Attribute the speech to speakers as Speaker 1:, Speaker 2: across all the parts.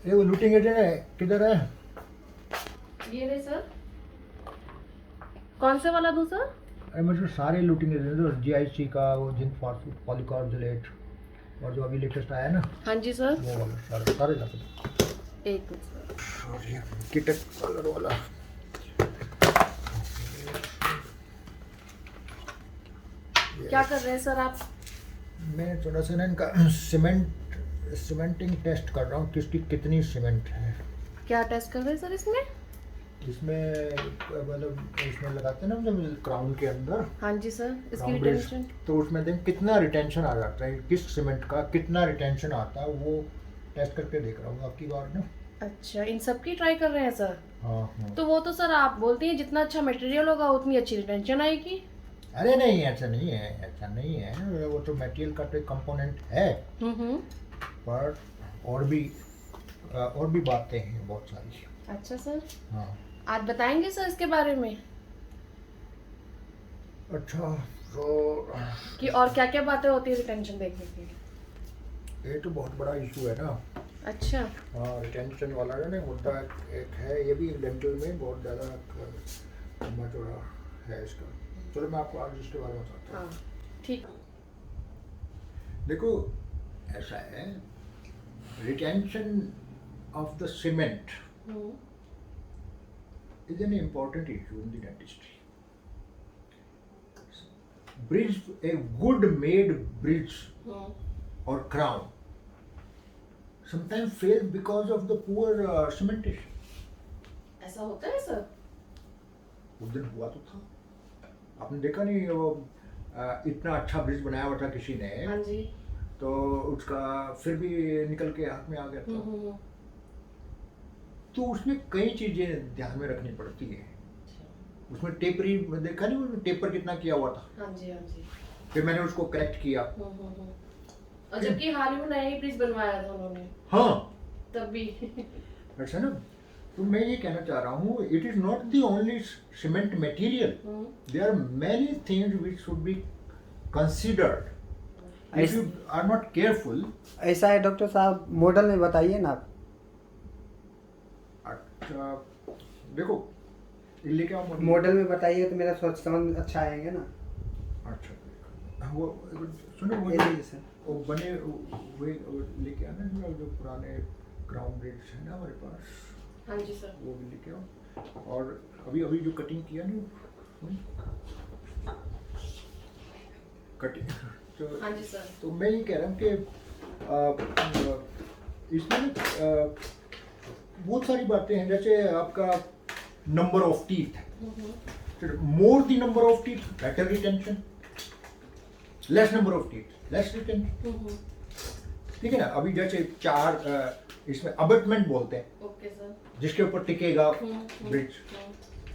Speaker 1: ये वो looting agent है, किधर है?
Speaker 2: ये रहे सर। कौन से वाला दूँ सर?
Speaker 1: अरे मुझे सारे लूटिंग एजेंट दो, जीआईसी का, वो जिंक फॉस्फेट पॉलीकार्बोनेट, और जो अभी लेटेस्ट आया है ना
Speaker 2: हाँ जी सर।
Speaker 1: वो वाला, सारे सारे ला दो।
Speaker 2: एक मिनट सर।
Speaker 1: और ये कीटक कलर वाला।
Speaker 2: क्या कर रहे हैं सर आप?
Speaker 1: मैं थोड़ा सा ना इनका सीमेंटिंग टेस्ट कर रहा हूँ, किसकी कितनी सीमेंट है
Speaker 2: क्या टेस्ट कर रहे हैं सर इसमें?
Speaker 1: इसमें। मतलब इसमें लगाते हैं ना जब क्राउन के अंदर
Speaker 2: हाँ जी सर। इसकी
Speaker 1: क्राउन ब्रेस,
Speaker 2: रिटेंशन।
Speaker 1: तो उसमें देख कितना रिटेंशन आ जाता है, किस सीमेंट का कितना रिटेंशन आता है, वो टेस्ट करके देख रहा हूँ आपकी बार ना।
Speaker 2: अच्छा, इन सब की ट्राई कर रहे हैं सर?
Speaker 1: हाँ हाँ।
Speaker 2: तो वो तो सर आप बोलते हैं जितना अच्छा मटेरियल होगा उतनी अच्छी रिटेंशन आएगी।
Speaker 1: अरे नहीं, ऐसा नहीं है, ऐसा नहीं है, वो तो मटेरियल का तो एक कंपोनेंट है,
Speaker 2: हम्म।
Speaker 1: पर और भी बातें हैं बहुत सारी।
Speaker 2: अच्छा सर।
Speaker 1: हाँ।
Speaker 2: आज बताएंगे सर इसके बारे में
Speaker 1: अच्छा, तो
Speaker 2: कि और क्या क्या बातें होती है रिटेंशन देखने की?
Speaker 1: ये तो बहुत बड़ा इशू है ना।
Speaker 2: अच्छा।
Speaker 1: हाँ, रिटेंशन वाला है ना मुद्दा, एक है ये भी डेंटल में बहुत ज़्यादा लंबा चौड़ा है इसका। चलो मैं आपको आज इसके बारे में बताता हूँ।
Speaker 2: हाँ ठीक।
Speaker 1: देखो, ऐसा है, retention of the cement is an important issue in the dentistry. Bridge, a good made bridge or crown sometimes fail because of the poor cementation.
Speaker 2: ऐसा होता है सर?
Speaker 1: उस दिन हुआ तो था, आपने देखा नहीं, वो इतना अच्छा ब्रिज बनाया हुआ था किसी ने,
Speaker 2: हाँ जी।
Speaker 1: तो उसका फिर भी निकल के हाथ में आ गया था। तो उसमें कई चीजें ध्यान में रखनी पड़ती है। उसमें टेपरी देखा नहीं, वो टेपर कितना किया हुआ था।
Speaker 2: हाँ जी हाँ जी।
Speaker 1: फिर मैंने उसको करेक्ट किया।
Speaker 2: और जबकि हाल ही में नया ही ब्रिज बनवाया था उन्होंने।
Speaker 1: हाँ,
Speaker 2: तब भी।
Speaker 1: ऐसा ना। तो मैं ये कहना चाह रहा हूँ, it is not the only cement material, there are many things which should be considered if you are not careful.
Speaker 3: ऐसा है डॉक्टर साहब, मॉडल में बताइए ना आप।
Speaker 1: अच्छा देखो, ये लेके आओ
Speaker 3: मॉडल में बताइए तो मेरा सोच समझ अच्छा आएंगे ना।
Speaker 1: अच्छा, वो सुनो, वो
Speaker 3: ये लीजिए सर।
Speaker 1: वो बने हुए लेके आना, जो पुराने क्राउन ब्रिज है ना हमारे पास।
Speaker 2: हाँ जी सर।
Speaker 1: वो भी लेके आओ, और अभी अभी जो कटिंग किया ना, कटिंग तो,
Speaker 2: हाँ जी सर।
Speaker 1: तो मैं ये कह रहा हूँ कि इसमें बहुत सारी बातें हैं, जैसे आपका number of teeth, more the number of teeth better retention, less number of teeth less retention. ठीक है ना। अभी जैसे चार इसमें अबटमेंट बोलते हैं,
Speaker 2: ओके सर।
Speaker 1: जिसके ऊपर टिकेगा ब्रिज।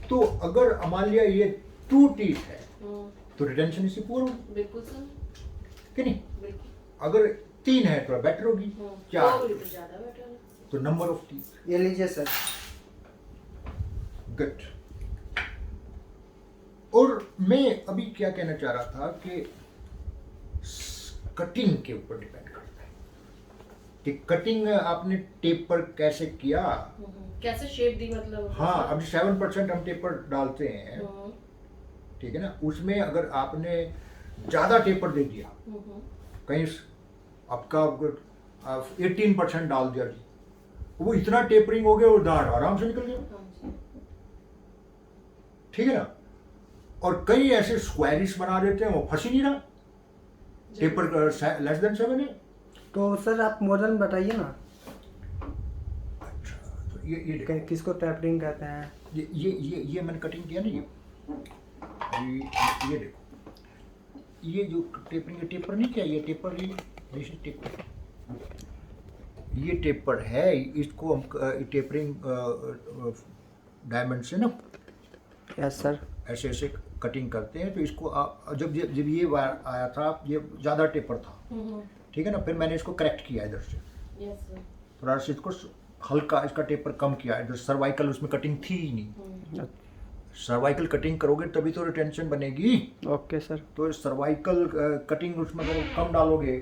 Speaker 1: तो अगर मान लिया ये 2 टीथ है तो रिटेंशन इससे पूरा होगी,
Speaker 2: बिल्कुल सर।
Speaker 1: कि नहीं?
Speaker 2: बिल्कुल।
Speaker 1: अगर 3 है थोड़ा बेटर होगी, 4
Speaker 2: तो ज्यादा बेटर है।
Speaker 1: तो नंबर ऑफ टीथ।
Speaker 3: ये लीजिए सर।
Speaker 1: गुड। और मैं अभी क्या कहना चाह रहा था कि कटिंग के ऊपर डिपेंड करता है कि कटिंग आपने टेप पर कैसे किया।
Speaker 2: कैसे शेप दी मतलब?
Speaker 1: हाँ, अभी 7% हम टेपर डालते हैं, ठीक है ना। उसमें अगर आपने ज्यादा टेपर दे दिया, कहीं आपका 18% डाल दिया, वो इतना टेपरिंग हो गया और दांत आराम से निकल गया, ठीक है ना। और कई ऐसे स्क्वायरिश बना देते हैं, वो फंस ही नहीं रहा, टेपर लेस देन 7 है।
Speaker 3: तो सर आप मॉडल में बताइए ना।
Speaker 1: अच्छा, तो ये देखो,
Speaker 3: किसको टैपरिंग कहते हैं?
Speaker 1: ये मैंने कटिंग किया ना, ये देखो, ये जो टेपरिंग, ये टेपर नहीं किया, ये टेपर, ये टेपर, ये टेपर है, इसको हम टेपरिंग डायमंड से ना
Speaker 3: यस सर।
Speaker 1: ऐसे ऐसे कटिंग करते हैं। तो इसको जब ये वायर आया था, ये ज़्यादा टेपर था, ठीक है ना। फिर मैंने इसको करेक्ट किया इधर से, थोड़ा सा इसको हल्का इसका टेपर कम किया। इधर सर्वाइकल उसमें कटिंग थी ही नहीं, सर्वाइकल कटिंग करोगे तभी तो रिटेंशन बनेगी।
Speaker 3: Okay sir.
Speaker 1: तो सर्वाइकल कटिंग उसमें अगर कम डालोगे,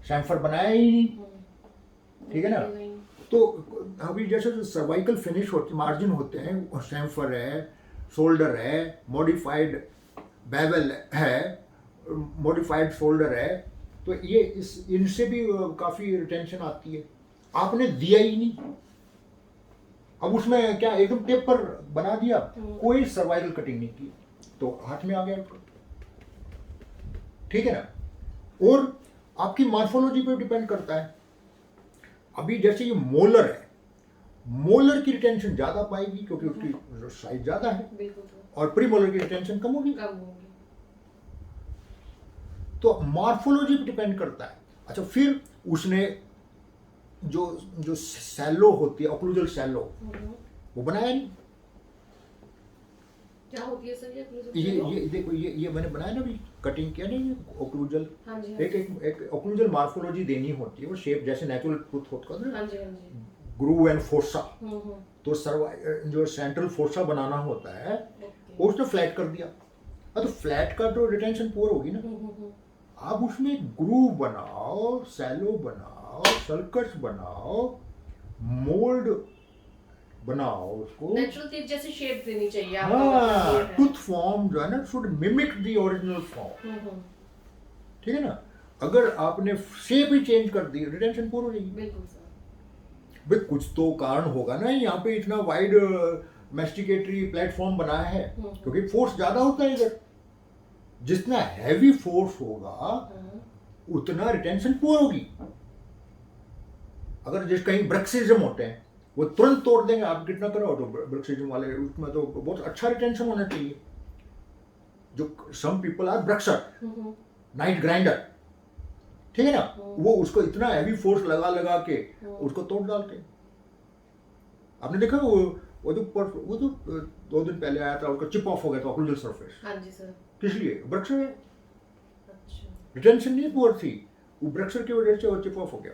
Speaker 1: शैम्फर बनाया ही नहीं, ठीक है ना। तो अभी जैसे जो सर्वाइकल फिनिश होते मार्जिन होते हैं, शैम्फर है, शोल्डर है, मॉडिफाइड बेवल है, मॉडिफाइड शोल्डर है, तो ये इनसे भी काफ़ी रिटेंशन आती है। आपने दिया ही नहीं, अब उसमें क्या एकदम टेप पर बना दिया, कोई सर्वाइकल कटिंग नहीं की, तो हाथ में आ गया। ठीक है ना। और आपकी मॉर्फोलॉजी पे डिपेंड करता है। अभी जैसे ये मोलर है, मोलर की रिटेंशन ज्यादा पाएगी क्योंकि उसकी साइज ज्यादा है,
Speaker 2: बिल्कुल सर,
Speaker 1: और प्री मोलर की रिटेंशन कम होगी।
Speaker 2: कम होगी।
Speaker 1: तो मॉर्फोलॉजी पे डिपेंड करता है। अच्छा, फिर उसने जो जो सैलो होती है, ऑक्लूजल सैलो, वो बनाया नहीं।
Speaker 2: क्या होती है सर
Speaker 1: ये देखो, ये मैंने बनाया ना, अभी कटिंग किया नहीं, ऑक्लूजल।
Speaker 2: हाँ जी,
Speaker 1: एक ऑक्लूजल मॉर्फोलॉजी देनी होती है, वो शेप जैसे नेचुरल टूथ होता है ना,
Speaker 2: हाँ जी, हाँ जी।
Speaker 1: ग्रूव एंड फोर्सा,
Speaker 2: हम्म,
Speaker 1: तो जो सेंट्रल फोर्सा बनाना होता है
Speaker 2: ओके।
Speaker 1: वो उसने फ्लैट कर दिया। तो फ्लैट का तो रिटेंशन पुअर होगी ना। आप उसमें ग्रूव बनाओ, सैलो बनाओ, सर्कस बनाओ, मोल्ड बनाओ उसको।
Speaker 2: नेचुरल टीथ जैसी शेप देनी चाहिए आपको,
Speaker 1: हाँ,
Speaker 2: मतलब ये है।
Speaker 1: टूथ फॉर्म जो है ना should mimic the original form. ठीक है ना। अगर आपने शेप ही चेंज कर दी, रिटेंशन पूरी हो जाएगी।
Speaker 2: बिल्कुल सर।
Speaker 1: भाई कुछ तो कारण होगा ना, यहाँ पे इतना वाइड मैस्टिकेटरी प्लेटफॉर्म बनाया है, क्योंकि फोर्स ज्यादा होता है इधर। जितना हैवी फोर्स होगा उतना रिटेंशन पुअर होगी। अगर जिस कहीं ब्रक्सिज्म होते हैं वो तुरंत तोड़ देंगे, आप कितना करो तो ब्रक्सिज्म वाले, उसमें तो बहुत अच्छा रिटेंशन होना चाहिए। जो some people are bruxer, night grinder, ठीक है ना, वो उसको इतना हैवी फोर्स लगा लगा के उसको तोड़ डालते हैं। आपने देखा वो जो 2 दिन पहले आया था, उसका चिप ऑफ हो गया था ऑक्लूजल सरफेस।
Speaker 2: हाँ जी सर।
Speaker 1: किस लिए? ब्रक्सर है,
Speaker 2: अच्छा।
Speaker 1: रिटेंशन नहीं पुअर थी, वो ब्रक्सर की वजह से वो चिप ऑफ हो गया,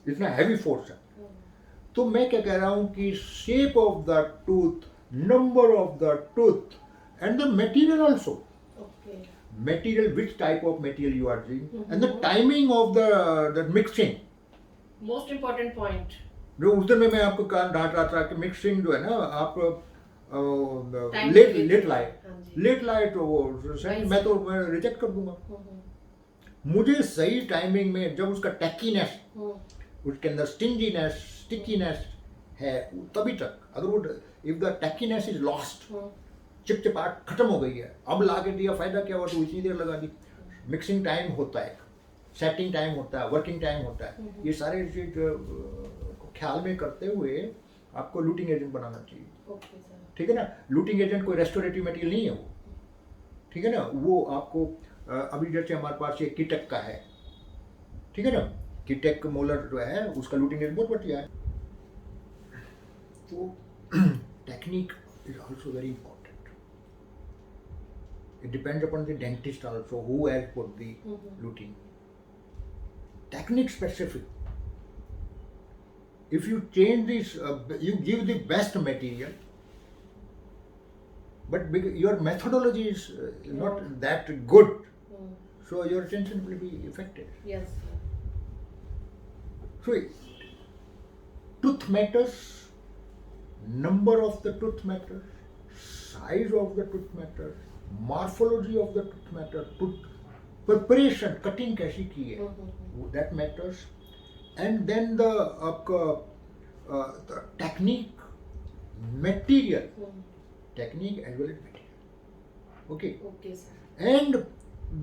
Speaker 1: इतना हैवी फोर्स है। तो मैं क्या कह रहा हूं कि shape of the tooth, number of the tooth and the material also,
Speaker 2: okay.
Speaker 1: material, which type of material you are using, and the timing of the mixing.
Speaker 2: Most important point.
Speaker 1: जो उस दिन में मैं आपको डांट रहा था कि मिक्सिंग जो है ना, आप
Speaker 2: Time
Speaker 1: लेट
Speaker 2: late
Speaker 1: लाए,
Speaker 2: हाँ जी।
Speaker 1: लेट लाए तो वो मैं तो रिजेक्ट कर दूंगा। मुझे सही टाइमिंग में, जब उसका टैकीनेस, उसके अंदर स्टिकीनेस है, तभी तक। अगर वो इफ द टैकीनेस इज लॉस्ट, चिपचिपाहट खत्म हो गई है, अब ला के दिया, फायदा क्या हुआ, तो इतनी देर लगा दी। मिक्सिंग टाइम होता है, सेटिंग टाइम होता है, वर्किंग टाइम होता है, ये सारे चीज ख्याल में करते हुए आपको लूटिंग एजेंट बनाना चाहिए।
Speaker 2: Okay sir.
Speaker 1: ठीक है ना। लूटिंग एजेंट कोई रेस्टोरेटिव मटेरियल नहीं है वो, ठीक है ना। वो आपको अभी जैसे हमारे पास ये कीटेक का है, ठीक है ना, कीटेक मोलर जो है उसका लूटिंग एजेंट बहुत बढ़िया है। तो technique is also very important. It depends upon the dentist also who has put the luting. Technique specific. If you change this, you give the best material, but your methodology is not that good, so your retention will be affected.
Speaker 2: Yes.
Speaker 1: So, tooth matters, number of the tooth matters, size of the tooth matters, morphology of the tooth matter, tooth preparation, cutting कैसी की है, that matters, and then the आपका the technique, material, technique as well as material, okay.
Speaker 2: Okay sir.
Speaker 1: And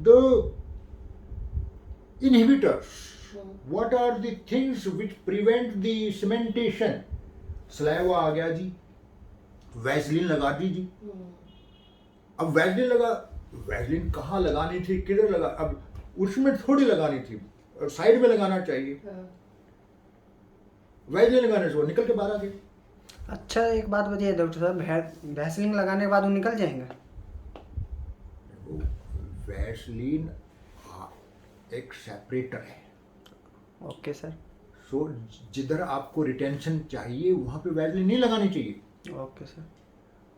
Speaker 1: the inhibitors, what are the things which prevent the cementation? Saliva आ गया जी, Vaseline लगा दीजिए। अब Vaseline कहाँ लगानी थी, किधर लगा, अब उसमें थोड़ी लगानी थी, साइड में लगाना चाहिए। वैसलीन लगाने से वो निकल के बाहर आ गए।
Speaker 3: अच्छा, एक बात बताइए डॉक्टर साहब, वैसलीन लगाने के बाद वो निकल जाएंगे?
Speaker 1: वैसलीन एक सेपरेटर है।
Speaker 3: Okay sir.
Speaker 1: सो जिधर आपको रिटेंशन चाहिए वहाँ पे वैसलीन नहीं लगानी चाहिए।
Speaker 3: Okay sir.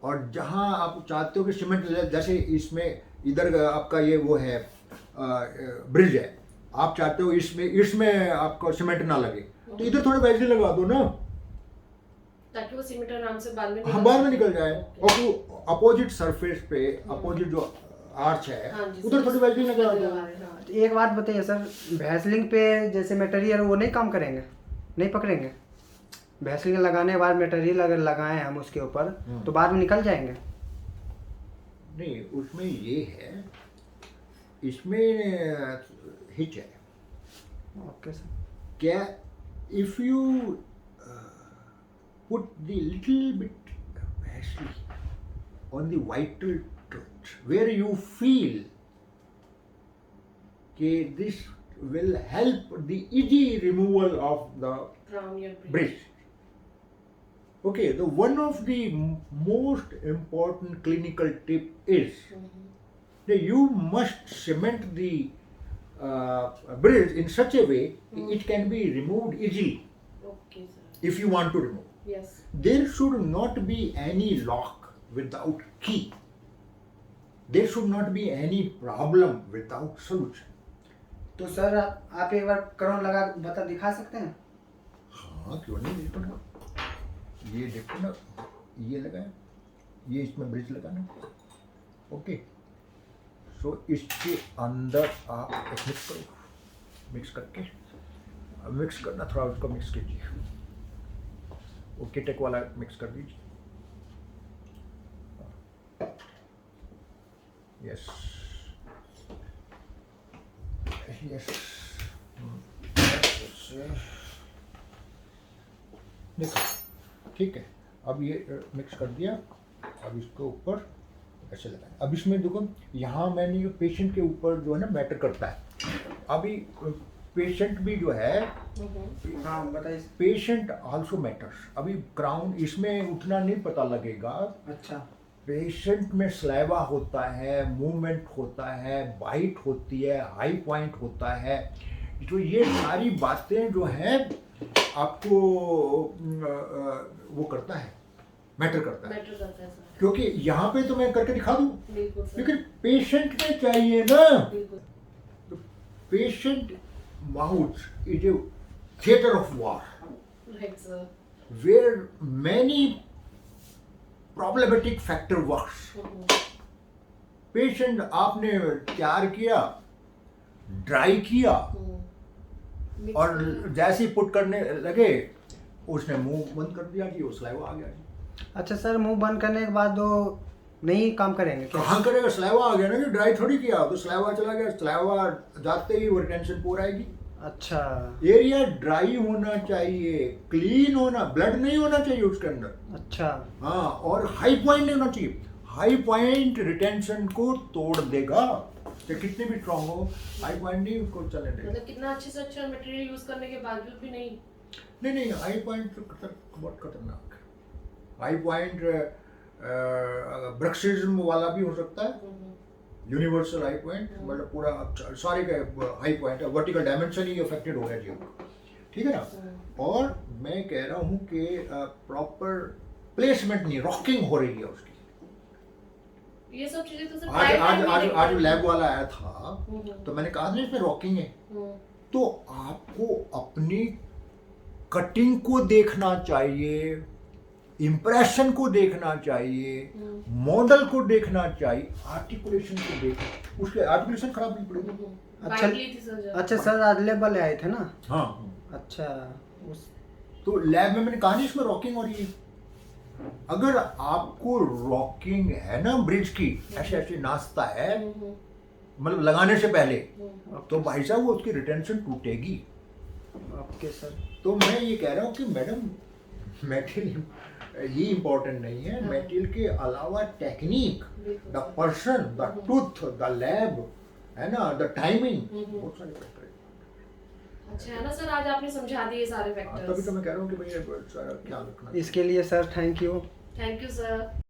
Speaker 1: और जहाँ आप चाहते हो कि सीमेंट, जैसे इसमें इधर आपका ये वो है ब्रिज है, आप चाहते हो इसमें आपको सीमेंट ना लगे, तो इधर थोड़ा वैसलीन लगा दो ना,
Speaker 2: ताकि वो सीमेंट आराम से बाल में
Speaker 1: हाँ बाहर में निकल जाए।
Speaker 2: ओके।
Speaker 1: और वो अपोजिट सरफेस पे, अपोजिट जो आर्च है
Speaker 2: हाँ जी,
Speaker 1: उधर थोड़ी वैसलीन लगा दो।
Speaker 2: लगा रहे हैं, हाँ।
Speaker 3: तो एक बात बताइए सर, वैसलिंग पे जैसे मटेरियल वो नहीं काम करेंगे, नहीं पकड़ेंगे? वैसलिंग लगाने के बाद मटेरियल अगर लगाएं हम उसके ऊपर तो बाद में निकल जाएंगे?
Speaker 1: नहीं, उसमें ये है, इसमें हिच है
Speaker 3: ओके सर।
Speaker 1: क्या, if you put the little bit Vaseline on the vital truth where you feel that this will help the easy removal of the
Speaker 2: From your brain.
Speaker 1: bridge. Okay, the one of the most important clinical tip is that you must cement the bridge in such a way it can be removed easily
Speaker 2: Okay, sir.
Speaker 1: if you want to remove.
Speaker 2: Yes.
Speaker 1: There should not be any lock without key. There should not be any problem without solution.
Speaker 3: तो sir आप एक बार करोन लगा बता दिखा सकते हैं?
Speaker 1: हाँ क्यों नहीं, देखो ना, ये देखो ना, ये लगाया, ये इसमें ब्रिज लगाना। ओके, सो इसके अंदर आप मिक्स करो, मिक्स करके, मिक्स करना थोड़ा, उसको मिक्स कीजिए, ओके टेक वाला मिक्स कर दीजिए। यस यस, देखो ठीक है, अब ये मिक्स कर दिया, अब इसके ऊपर ऐसे लगाएं। अब इसमें देखो, यहाँ मैंने ये पेशेंट के ऊपर जो है ना मैटर करता है। अभी पेशेंट भी जो है,
Speaker 3: हाँ बताइए।
Speaker 1: Patient also matters. अभी क्राउन इसमें उतना नहीं पता लगेगा।
Speaker 3: अच्छा।
Speaker 1: पेशेंट में स्लाइवा होता है, मूवमेंट होता है, बाइट होती है, हाई पॉइंट होता है, तो ये सारी बातें जो है आपको वो करता है, मैटर करता है।
Speaker 2: मैटर करता है सर।
Speaker 1: क्योंकि यहाँ पे तो मैं करके दिखा दूँ,
Speaker 2: बिल्कुल सर।
Speaker 1: लेकिन पेशेंट में चाहिए ना।
Speaker 2: बिल्कुल।
Speaker 1: Patient mouth is a theater of war
Speaker 2: Right, sir.
Speaker 1: where many problematic factor works. Patient आपने तैयार किया, ड्राई किया, और जैसे ही पुट करने लगे उसने मुंह बंद कर दिया कि वो स्लाइवा आ गया जी।
Speaker 3: अच्छा सर, मुंह बंद करने के बाद वो नहीं काम करेंगे क्या?
Speaker 1: कहाँ करेगा, स्लाइवा आ गया ना, कि ड्राई थोड़ी किया, तो स्लाइवा चला गया, स्लाइवा जाते ही वो रिटेंशन पूरा आएगी।
Speaker 3: अच्छा।
Speaker 1: एरिया ड्राई होना चाहिए, क्लीन होना, ब्लड नहीं होना चाहिए उसके अंदर।
Speaker 3: अच्छा।
Speaker 1: हाँ, और हाई पॉइंट नहीं होना चाहिए। हाई पॉइंट रिटेंशन को तोड़ देगा, चाहे कितने भी स्ट्रांग हो, हाई पॉइंट नहीं उसको चलने देगा।
Speaker 2: मतलब कितना अच्छे से अच्छा मटेरियल यूज करने के बावजूद भी नहीं।
Speaker 1: नहीं, हाई पॉइंट तो बहुत खतरनाक है। हाई पॉइंट ब्रक्सिज्म वाला भी हो सकता है, यूनिवर्सल हाई पॉइंट, मतलब पूरा सारे का हाई पॉइंट है, वर्टिकल डायमेंशन ही अफेक्टेड हो गया जी, ठीक है ना। और मैं कह रहा हूँ कि प्रॉपर प्लेसमेंट नहीं, रॉकिंग हो रही है उसकी।
Speaker 2: ये सब चीजें तो सर
Speaker 1: आज लैब वाला आया था, तो मैंने कहा ना इसमें रॉकिंग है, तो आपको अपनी कटिंग को देखना चाहिए, इम्प्रेशन को देखना चाहिए, मॉडल को देखना चाहिए, आर्टिकुलेशन को देखना, उसके आर्टिकुलेशन खराब नहीं पड़ेगी।
Speaker 3: अच्छा सर, आज लेबल आए थे ना?
Speaker 1: हाँ।
Speaker 3: अच्छा, उस
Speaker 1: तो लैब में मैंने कहा नहीं इसमें रॉकिंग हो रही है। अगर आपको रॉकिंग है ना ब्रिज की, ऐसे ऐसे नाचता है, मतलब लगाने से पहले, तो भाई साहब वो उसकी रिटेंशन टूटेगी।
Speaker 3: Okay sir.
Speaker 1: तो मैं ये कह रहा हूँ कि मैडम, मेटेरियल ये इम्पोर्टेंट नहीं है, मेटेरियल के अलावा technique, the person, the tooth, the lab, है ना, द टाइमिंग, बहुत सारे फैक्टर हैं।
Speaker 2: अच्छा है ना सर, आज आपने समझा दिए सारे फैक्टर्स।
Speaker 1: तभी तो मैं कह रहा हूँ कि भैया सारा ख्याल रखना।
Speaker 3: इसके लिए sir thank you.
Speaker 2: Thank you sir.